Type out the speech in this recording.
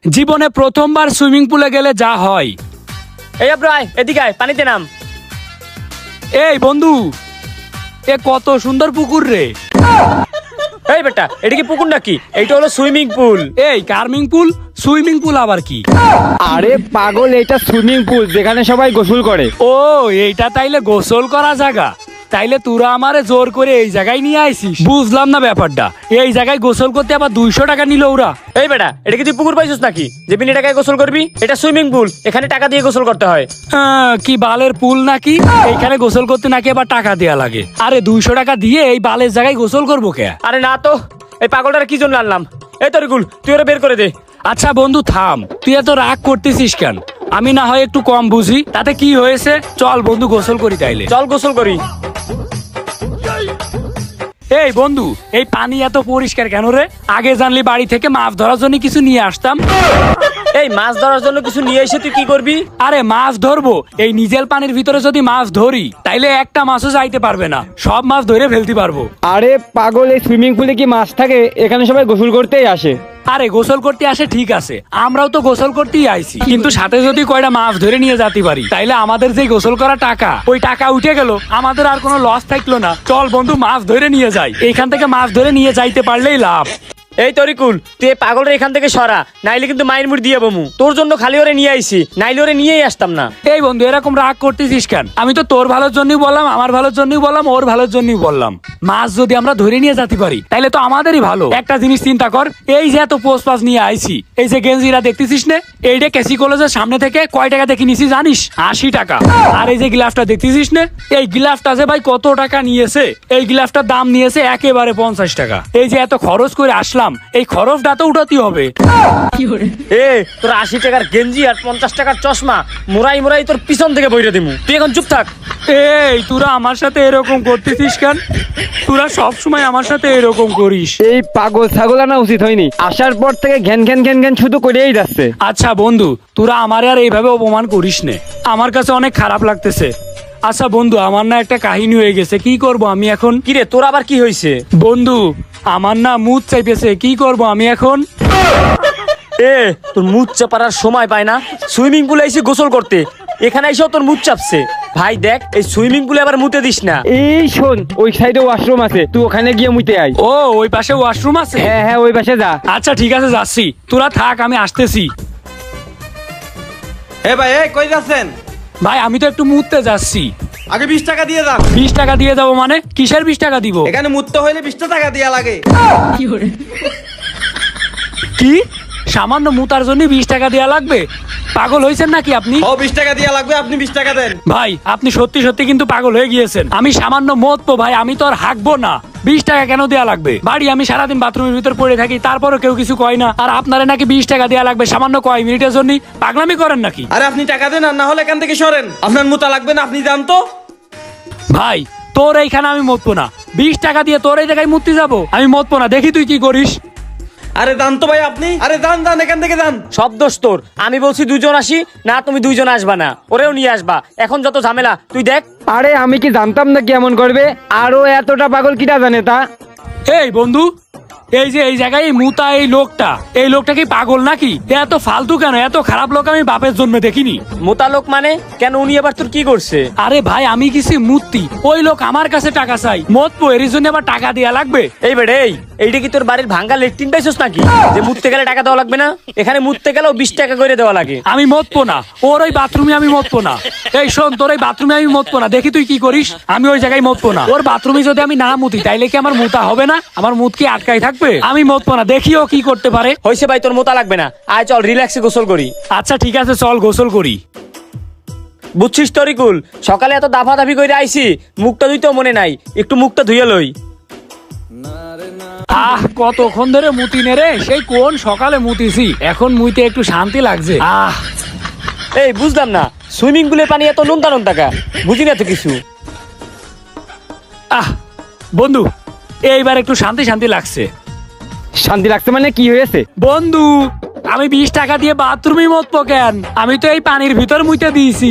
জীবনে প্রথমবার সুইমিং পুলে গেলে যা হয়। এই আব্রাই এদিকে আয়, পানিতে নাম। এই বন্ধু, এ কত সুন্দর পুকুর রে। এই বেটা, এটা কি পুকুর নাকি? এইটা হলো সুইমিং পুল। এই কার্মিং পুল, সুইমিং পুল আবার কি? আরে পাগল, এটা সুইমিং পুল যেখানে সবাই গোসল করে। ও এইটা তাইলে গোসল করা জায়গা। তাইলে তোরা আমারে জোর করে এই জায়গায় নিয়ে আইছিস, বুঝলাম না ব্যাপারটা। এই জায়গায় গোসল করতে আবার 200 টাকা নিল ওরা। এই বেটা, এটা কি তুই পুকুর পাইছিস নাকি যে বিনা টাকায় গোসল করবি? এটা সুইমিং পুল, এখানে টাকা দিয়ে গোসল করতে হয়। কি বালের পুল নাকি? এইখানে গোসল করতে নাকি আবার টাকা দেয়া লাগে? আরে 200 টাকা দিয়ে এই বালের জায়গায় গোসল করবো কে? আরে না তো, এই পাগলটার কি জন্য আনলাম? এই তরিকুল, তুই ওরা বের করে দে। আচ্ছা বন্ধু থাম, তুই এত রাগ করতেছিস কেন? আমি না হয় একটু কম বুঝি, তাতে কি হয়েছে? চল বন্ধু গোসল করি তাইলে। চল গোসল করি। এই বন্ধু, এই পানি এত পরিষ্কার কেন রে? আগে জানলি বাড়ি থেকে মাছ ধরার জন্য কিছু নিয়ে আসতাম। এই মাছ ধরার জন্য কিছু নিয়ে এসে তুই কি করবি? আরে মাছ ধরবো, এই নিজের পানির ভিতরে যদি মাছ ধরি তাইলে একটা মাছও যাইতে পারবে না, সব মাছ ধরে ফেলতে পারবো। আরে পাগল, এই সুইমিং পুলে কি মাছ থাকে? এখানে সবাই গোসল করতেই আসে। আরে গোসল করতে আসে ঠিক আছে, আমরাও তো গোসল করতেই আইছি, কিন্তু সাথে যদি কয়টা মাছ ধরে নিয়ে যেতে পারি তাইলে আমাদের যে গোসল করা টাকা, ওই টাকা উঠে গেল, আমাদের আর কোনো লস থাকলো না। চল বন্ধু মাছ ধরে নিয়ে যাই, এখান থেকে মাছ ধরে নিয়ে যাইতে পারলেই লাভ। এই তরিকুল, তুই এই পাগলটা এখান থেকে সরা, নাইলে কিন্তু মায়ের মুড় দিয়ে বমু। তোর জন্য খালি ওরে নিয়ে আইছি, নাইলে ওরে নিয়েই আসতাম না। এই বন্ধু এরকম রাগ করতেছিস কেন? আমি তো তোর ভালোর জন্যই বললাম, আমার ভালোর জন্যই বললাম, ওর ভালোর জন্যই বললাম। মাছ যদি আমরা ধরে নিয়ে যেতে পারি তাইলে তো আমাদেরই ভালো। একটা জিনিস চিন্তা কর, এই যে এত পোস্ট পাস নিয়ে আইছি, এই যে গেঞ্জিরা দেখতেছিস না, এইটা কেসি কলেজের সামনে থেকে কয় টাকা দেখে নিছি জানিস? 80 টাকা। আর এই যে গ্লাভটা দেখতেছিস না, এই গ্লাভটা যে ভাই কত টাকা নিয়েছে? এই গ্লাভটার দাম নিয়েছে একেবারে 50 টাকা। এই যে এত খরচ করে আসলাম, এই খরচটা তো উঠাতে হবে। এ তোর 80 টাকার গেঞ্জি আর 50 টাকার চশমা মোরাই মোরাই তোর পিছন থেকে বইরে দিমু। তুই এখন চুপ থাক। এই তোরা আমার সাথে এরকম করতেছিস কেন? তোরা সব সময় আমার সাথে এরকম করিস। এই পাগল ছাগল আনা উচিত হয়নি, আসার পর থেকে ঘ্যান ঘ্যান ঘ্যান ঘ্যান শুধু করেই যাচ্ছে। আচ্ছা বন্ধু, তোরা আমারে আর এইভাবে অপমান করিস নে, আমার কাছে অনেক খারাপ লাগতেছে। আচ্ছা বন্ধু, আমার না একটা কাহিনী হয়ে গেছে, কি করব আমি এখন? কিরে তোর আবার কি হয়েছে? বন্ধু আমার না মুড চাইতেছে, কি করব আমি এখন? এ তোর মুখ চাপার সময় পায় না, সুইমিং পুলে এসে গোসল করতে, এখানে এসেও তোর মুখ চাপছে। ভাই দেখ, এই সুইমিং পুলে আবার মুতে দিস না। এই শোন, ওই সাইডে ওয়াশরুম আছে, তুই ওখানে গিয়ে মুতে আয়। ও ওই পাশে ওয়াশরুম আছে? হ্যাঁ হ্যাঁ, ওই পাশে যা। আচ্ছা ঠিক আছে যাচ্ছি, তোরা থাক, আমি আসতেছি। এ ভাই, এই কই যাচ্ছেন? ভাই আমি তো একটু মুততে যাচ্ছি। আগে 20 টাকা দিয়ে যান। 20 টাকা দিয়ে যাবো মানে? কিসের 20 টাকা দিব? এখানে মুততে হইলে 20 টাকা দেয়া লাগে। কি সামান্য মুতার জন্য 20 টাকা দেওয়া লাগবে? পাগল হয়েছেন নাকি আপনি? ও 20 টাকা দেয়া লাগবে, আপনি 20 টাকা দেন। ভাই আপনি সত্যি সত্যি কিন্তু পাগল হয়ে গিয়েছেন। আমি সামান্য মতবো ভাই, আমি তো আর হাঁকবো না। 20 টাকা কেন দেওয়া লাগবে? বাড়ি আমি সারাদিন বাথরুমের ভিতর পড়ে থাকি, তারপরও কেউ কিছু কয় না, আর আপনারা নাকি 20 টাকা দেওয়া লাগবে সামান্য কয় মিনিটের জন্য? পাগলামি করেন নাকি? আরে আপনি টাকা দেন, আর না হলে এখান থেকে সরেন। আপনার মুতা লাগবে না, আপনি যান তো। ভাই তোর এইখানে আমি মতবো না, 20 টাকা দিয়ে তোর এই জায়গায় মুততে যাবো? আমি মতবো না, দেখি তুই কি করিস। আরে যান তো ভাই আপনি, আরে যান যান, এখান থেকে যান। সব দোষ তোর। আমি বলছি 2 জন আসি না, তুমি 2 জন আসবা না, ওরেও নিয়ে আসবা। এখন যত ঝামেলা তুই দেখ। আরে আমি কি জানতাম না কি এমন করবে? আরো এতটা পাগল কিটা জানে তা? এই বন্ধু, এই যে এই জায়গায় এই মুতা এই লোকটা কি পাগল নাকি? এত ফালতু কেন? এত খারাপ লোক আমি বাপের জন্মে দেখিনি। মোতা লোক মানে কেন? উনি আবার তোর কি করছে? আরে ভাই আমি কিছু মূর্তি, ওই লোক আমার কাছে টাকা চাই, মতবো এর জন্য আবার টাকা দেয়া লাগবে? এই বেড়ে, এইটা কি তোর বাড়ির ভাঙ্গা লেট্রিন পাইছস নাকি যে মুততে গেলে টাকা দেওয়া লাগবে না? এখানে মুততে গেলেও 20 টাকা করে দেওয়া লাগে। আমি মতবো না, ওর ওই বাথরুমে আমি মতবো না। এই শোন, তোর ওই বাথরুমে আমি মতবো না, দেখি তুই কি করিস। আমি ওই জায়গায় মতবো না। ওর বাথরুমে যদি আমি না মুতি তাইলে কি আমার মুতা হবে না? আমার মুত কি আটকাই থাকবে? আমি মতবো না, দেখি ও কি করতে পারে। হইছে ভাই, তোর মোতা লাগবে না, আয় চল রিল্যাক্সে গোসল করি। আচ্ছা ঠিক আছে, চল গোসল করি। বুঝছিস তরিকুল, সকালে এত দাফাদাফি করে আইছি, মুখটা ধুইতেও মনে নাই, একটু মুখটা ধুয়ে লই। কতক্ষণ ধরে মুতি নে রে, সেই কোন সকালে মুতিছি, এখন মুইতে একটু শান্তি লাগছে। এই বুঝলাম না, সুইমিং পুলের পানি এত নুনতা টাকা, বুঝি না তো কিছু। বন্ধু এইবার একটু শান্তি শান্তি লাগছে। শান্তি লাগছে মানে কি হয়েছে? বন্ধু আমি 20 টাকা দিয়ে বাথরুমে মতবো কেন? আমি তো এই পানির ভিতর মুইতে দিয়েছি।